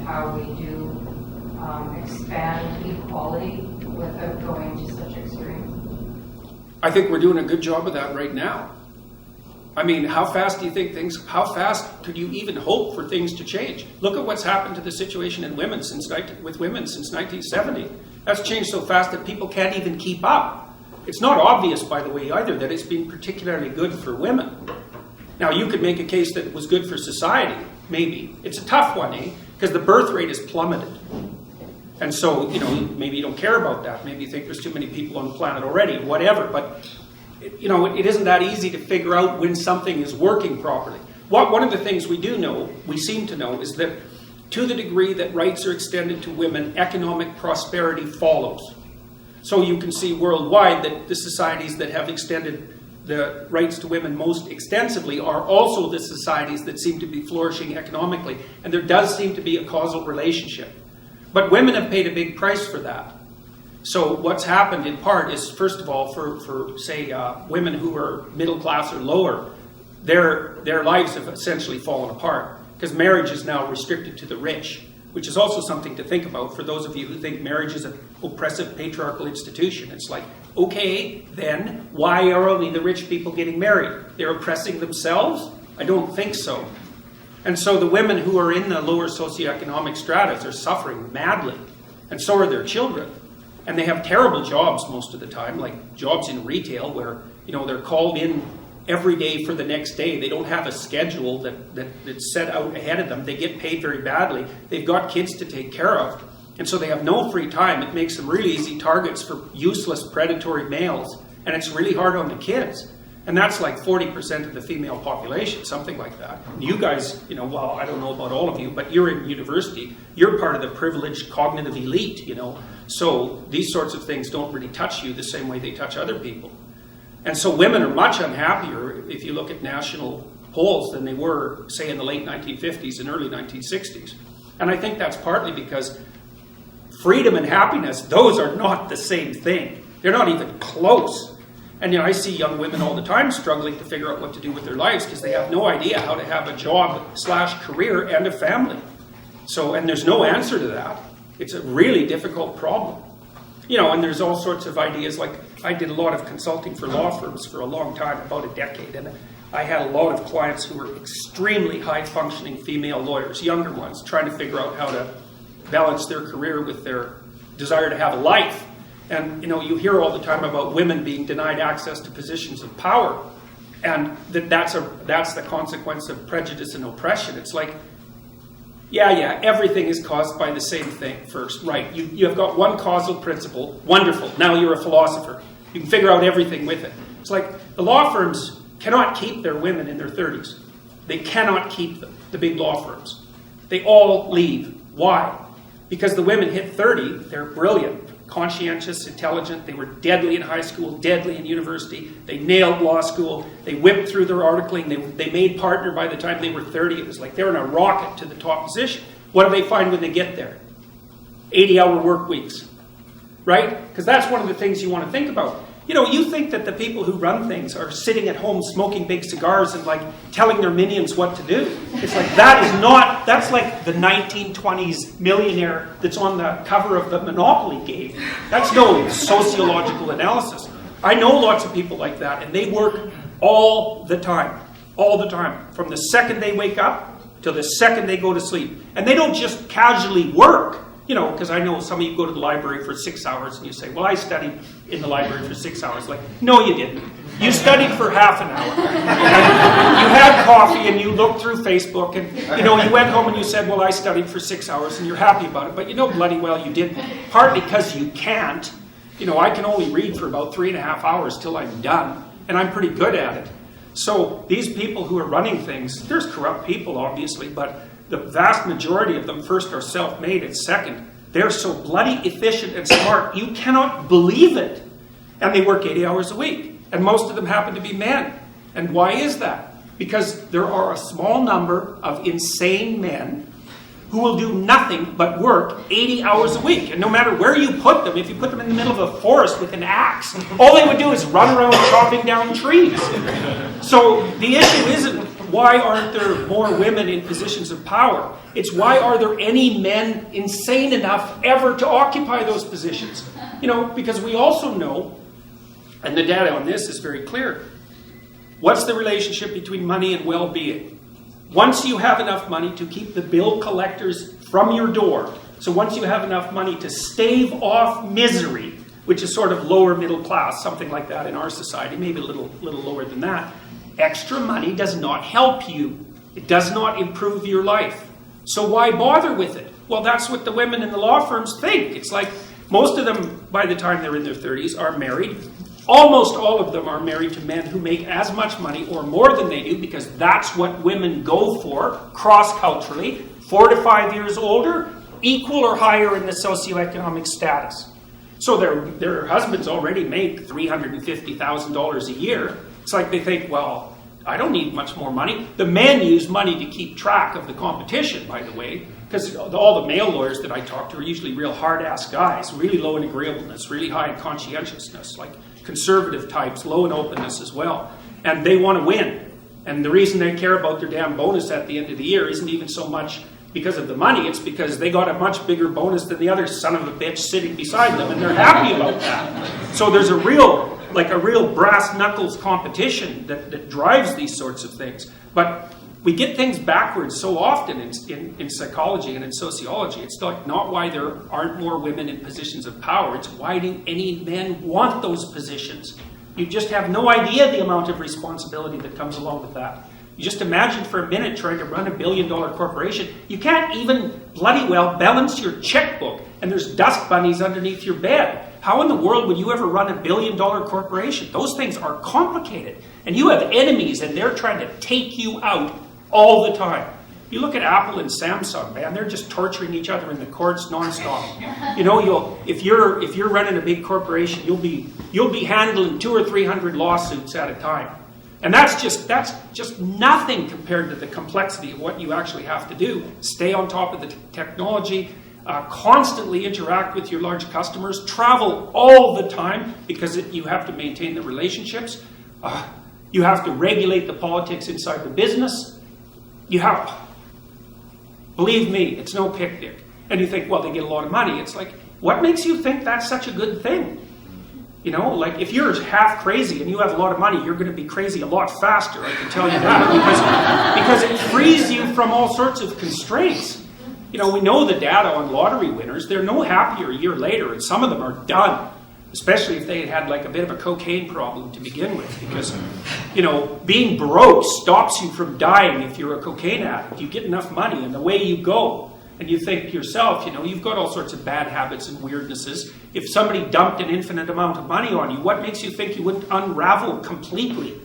how we do expand equality without going to such extremes? I think we're doing a good job of that right now. I mean, how fast how fast could you even hope for things to change? Look at what's happened to the situation with women since 1970. That's changed so fast that people can't even keep up. It's not obvious, by the way, either, that it's been particularly good for women. Now, you could make a case that it was good for society, maybe. It's a tough one, because the birth rate has plummeted. And so, maybe you don't care about that. Maybe you think there's too many people on the planet already, whatever. But, it isn't that easy to figure out when something is working properly. One of the things we seem to know, is that to the degree that rights are extended to women, economic prosperity follows. So you can see worldwide that the societies that have extended the rights to women most extensively are also the societies that seem to be flourishing economically. And there does seem to be a causal relationship. But women have paid a big price for that. So what's happened in part is, first of all, for say, women who are middle class or lower, their lives have essentially fallen apart because marriage is now restricted to the rich, which is also something to think about for those of you who think marriage is an oppressive patriarchal institution. It's like, okay, then why are only the rich people getting married? They're oppressing themselves? I don't think so. And so the women who are in the lower socioeconomic stratas are suffering madly, and so are their children. And they have terrible jobs most of the time, like jobs in retail where, they're called in every day for the next day. They don't have a schedule that's set out ahead of them. They get paid very badly. They've got kids to take care of. And so they have no free time. It makes them really easy targets for useless predatory males. And it's really hard on the kids. And that's like 40% of the female population, something like that. And you guys, well, I don't know about all of you, but you're in university. You're part of the privileged cognitive elite, So these sorts of things don't really touch you the same way they touch other people. And so women are much unhappier, if you look at national polls, than they were, say, in the late 1950s and early 1960s. And I think that's partly because freedom and happiness, those are not the same thing. They're not even close. And I see young women all the time struggling to figure out what to do with their lives because they have no idea how to have a job/career and a family. So, and there's no answer to that. It's a really difficult problem. And there's all sorts of ideas. Like, I did a lot of consulting for law firms for a long time, about a decade, and I had a lot of clients who were extremely high-functioning female lawyers, younger ones, trying to figure out how to balance their career with their desire to have a life. And, you hear all the time about women being denied access to positions of power, and that's the consequence of prejudice and oppression. It's like, yeah, everything is caused by the same thing first. Right, you have got one causal principle. Wonderful. Now you're a philosopher. You can figure out everything with it. It's like the law firms cannot keep their women in their 30s. They cannot keep them, the big law firms. They all leave. Why? Because the women hit 30, they're brilliant, conscientious, intelligent. They were deadly in high school, deadly in university. They nailed law school. They whipped through their articling. They made partner by the time they were 30. It was like they're in a rocket to the top position. What do they find when they get there? 80-hour work weeks, right? Because that's one of the things you want to think about. You think that the people who run things are sitting at home smoking big cigars and like telling their minions what to do. It's like that's like the 1920s millionaire that's on the cover of the Monopoly game. That's no sociological analysis. I know lots of people like that, and they work all the time, from the second they wake up till the second they go to sleep. And they don't just casually work. Because I know some of you go to the library for 6 hours and you say, well, I studied in the library for 6 hours. Like, no, you didn't. You studied for half an hour. And you had coffee and you looked through Facebook and, you went home and you said, well, I studied for 6 hours and you're happy about it. But bloody well you didn't. Partly because you can't. I can only read for about 3.5 hours till I'm done. And I'm pretty good at it. So these people who are running things, there's corrupt people, obviously, but the vast majority of them, first, are self-made, and second, they're so bloody efficient and smart, you cannot believe it. And they work 80 hours a week. And most of them happen to be men. And why is that? Because there are a small number of insane men who will do nothing but work 80 hours a week. And no matter where you put them, if you put them in the middle of a forest with an axe, all they would do is run around chopping down trees. So the issue isn't why aren't there more women in positions of power? It's why are there any men insane enough ever to occupy those positions? Because we also know, and the data on this is very clear, what's the relationship between money and well-being? Once you have enough money to keep the bill collectors from your door, so once you have enough money to stave off misery, which is sort of lower middle class, something like that in our society, maybe a little lower than that, extra money does not help you. It does not improve your life. So why bother with it? Well, that's what the women in the law firms think. It's like most of them, by the time they're in their 30s, are married. Almost all of them are married to men who make as much money or more than they do, because that's what women go for cross-culturally. 4 to 5 years older, equal or higher in the socioeconomic status. So their husbands already make $350,000 a year. It's like they think, well, I don't need much more money. The men use money to keep track of the competition, by the way, because all the male lawyers that I talk to are usually real hard-ass guys, really low in agreeableness, really high in conscientiousness, like conservative types, low in openness as well. And they want to win. And the reason they care about their damn bonus at the end of the year isn't even so much because of the money, it's because they got a much bigger bonus than the other son of a bitch sitting beside them, and they're happy about that. So there's a real brass knuckles competition that drives these sorts of things. But we get things backwards so often in psychology and in sociology. It's not why there aren't more women in positions of power. It's why do any men want those positions? You just have no idea the amount of responsibility that comes along with that. You just imagine for a minute trying to run a billion-dollar corporation. You can't even bloody well balance your checkbook, and there's dust bunnies underneath your bed. How in the world would you ever run a billion-dollar corporation? Those things are complicated. And you have enemies, and they're trying to take you out all the time. You look at Apple and Samsung, man, they're just torturing each other in the courts nonstop. If you're running a big corporation, you'll be handling 200 or 300 lawsuits at a time. And that's just nothing compared to the complexity of what you actually have to do. Stay on top of the technology, constantly interact with your large customers, travel all the time because you have to maintain the relationships. You have to regulate the politics inside the business. Believe me, it's no picnic. And you think, well, they get a lot of money. It's like, what makes you think that's such a good thing? Like if you're half crazy and you have a lot of money, you're going to be crazy a lot faster, I can tell you that, because it frees you from all sorts of constraints. We know the data on lottery winners. They're no happier a year later, and some of them are done, especially if they had like a bit of a cocaine problem to begin with, because, being broke stops you from dying if you're a cocaine addict. You get enough money and away you go. And you think to yourself, you've got all sorts of bad habits and weirdnesses. If somebody dumped an infinite amount of money on you, what makes you think you wouldn't unravel completely?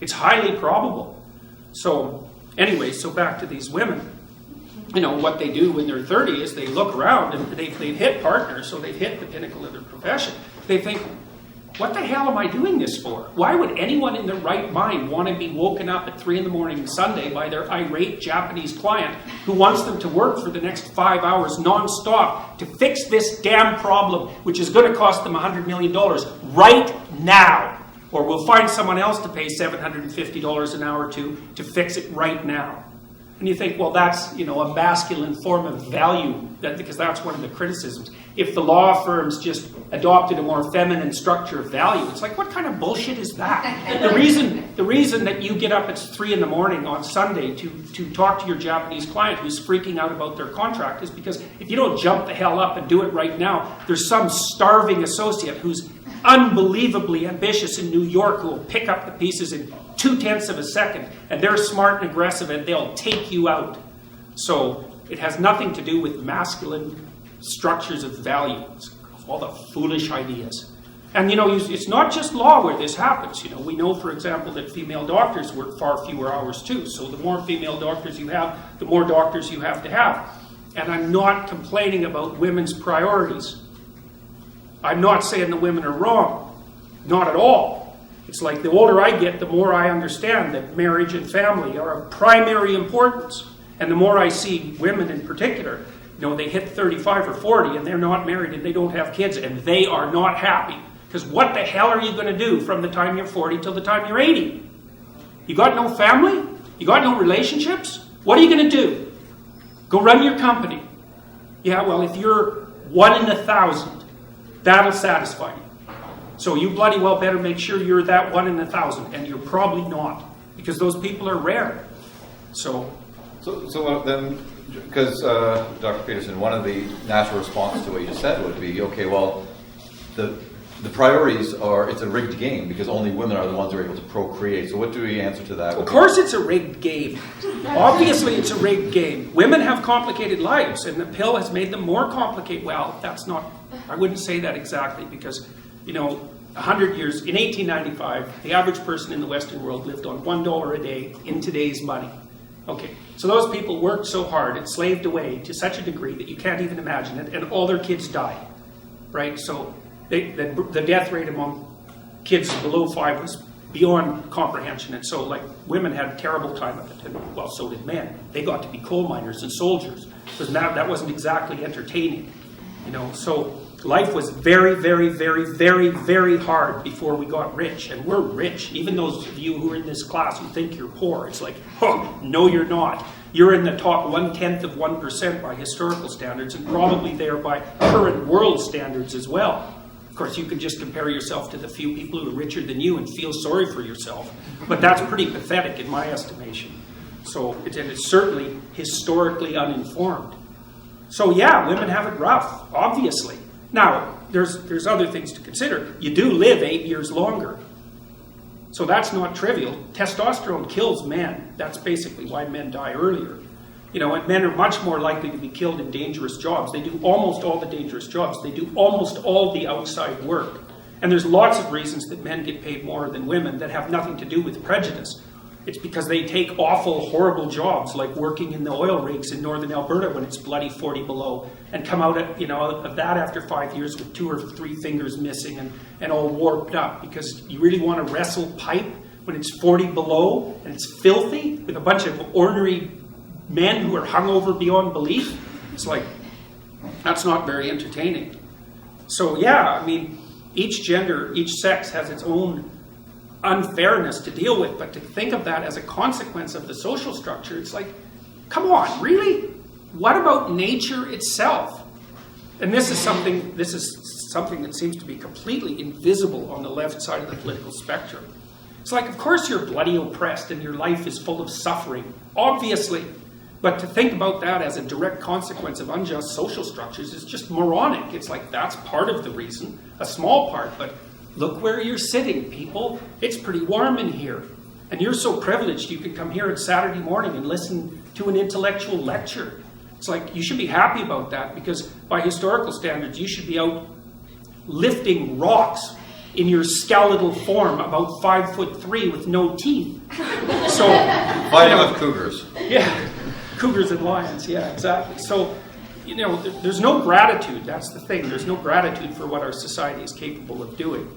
It's highly probable. So, anyway, so back to these women. What they do when they're 30 is they look around and they've hit partners, so they've hit the pinnacle of their profession. They think, what the hell am I doing this for? Why would anyone in their right mind want to be woken up at 3 a.m. Sunday by their irate Japanese client who wants them to work for the next 5 hours non-stop to fix this damn problem, which is going to cost them $100 million right now? Or we'll find someone else to pay $750 an hour to fix it right now. And you think, well, that's, a masculine form of value, because that's one of the criticisms. If the law firms just adopted a more feminine structure of value, it's like, what kind of bullshit is that? The reason that you get up at 3 a.m. on Sunday to talk to your Japanese client who's freaking out about their contract is because if you don't jump the hell up and do it right now, there's some starving associate who's unbelievably ambitious in New York who will pick up the pieces in 0.2 of a second, and they're smart and aggressive, and they'll take you out. So it has nothing to do with masculine structures of value. It's all the foolish ideas. And, it's not just law where this happens. We know, for example, that female doctors work far fewer hours too. So the more female doctors you have, the more doctors you have to have. And I'm not complaining about women's priorities. I'm not saying the women are wrong. Not at all. It's like the older I get, the more I understand that marriage and family are of primary importance. And the more I see women in particular, they hit 35 or 40 and they're not married and they don't have kids and they are not happy. Because what the hell are you going to do from the time you're 40 till the time you're 80? You got no family? You got no relationships? What are you going to do? Go run your company. Yeah, well, if you're 1 in 1,000, that'll satisfy you. So you bloody well better make sure you're that 1 in 1,000, and you're probably not, because those people are rare. So then, because Dr. Peterson, one of the natural responses to what you just said would be, okay, well, the priorities are, it's a rigged game because only women are the ones who are able to procreate. So what do we answer to that? Of course it's a rigged game. Obviously it's a rigged game. Women have complicated lives, and the pill has made them more complicated. Well, that's not, I wouldn't say that exactly, because, 100 years, in 1895, the average person in the Western world lived on $1 a day in today's money. Okay, so those people worked so hard and slaved away to such a degree that you can't even imagine it, and all their kids died, right? So the death rate among kids below 5 was beyond comprehension, and so women had a terrible time of it, and well, so did men. They got to be coal miners and soldiers, because that wasn't exactly entertaining, So life was very, very, very, very, very hard before we got rich, and we're rich. Even those of you who are in this class who think you're poor, it's like, no, you're not. You're in the top 1/10 of 1% by historical standards, and probably there by current world standards as well. Of course, you can just compare yourself to the few people who are richer than you and feel sorry for yourself. But that's pretty pathetic in my estimation. So it's certainly historically uninformed. So yeah, women have it rough, obviously. Now, there's other things to consider. You do live 8 years longer. So that's not trivial. Testosterone kills men. That's basically why men die earlier. And men are much more likely to be killed in dangerous jobs. They do almost all the dangerous jobs. They do almost all the outside work. And there's lots of reasons that men get paid more than women that have nothing to do with prejudice. It's because they take awful, horrible jobs, like working in the oil rigs in northern Alberta when it's bloody 40 below, and come out of that after 5 years with 2 or 3 fingers missing and all warped up, because you really want to wrestle pipe when it's 40 below and it's filthy with a bunch of ornery men who are hungover beyond belief. It's like, that's not very entertaining. So yeah, each gender, each sex has its own unfairness to deal with, but to think of that as a consequence of the social structure, it's like, come on, really? What about nature itself? And this is something that seems to be completely invisible on the left side of the political spectrum. It's like, of course you're bloody oppressed and your life is full of suffering, obviously. But to think about that as a direct consequence of unjust social structures is just moronic. It's like, that's part of the reason, a small part, but look where you're sitting, people. It's pretty warm in here. And you're so privileged you can come here on Saturday morning and listen to an intellectual lecture. It's like, you should be happy about that, because by historical standards, you should be out lifting rocks in your skeletal form, about 5'3" with no teeth. So fighting with cougars. Yeah, cougars and lions, yeah, exactly. So, there's no gratitude, that's the thing. There's no gratitude for what our society is capable of doing.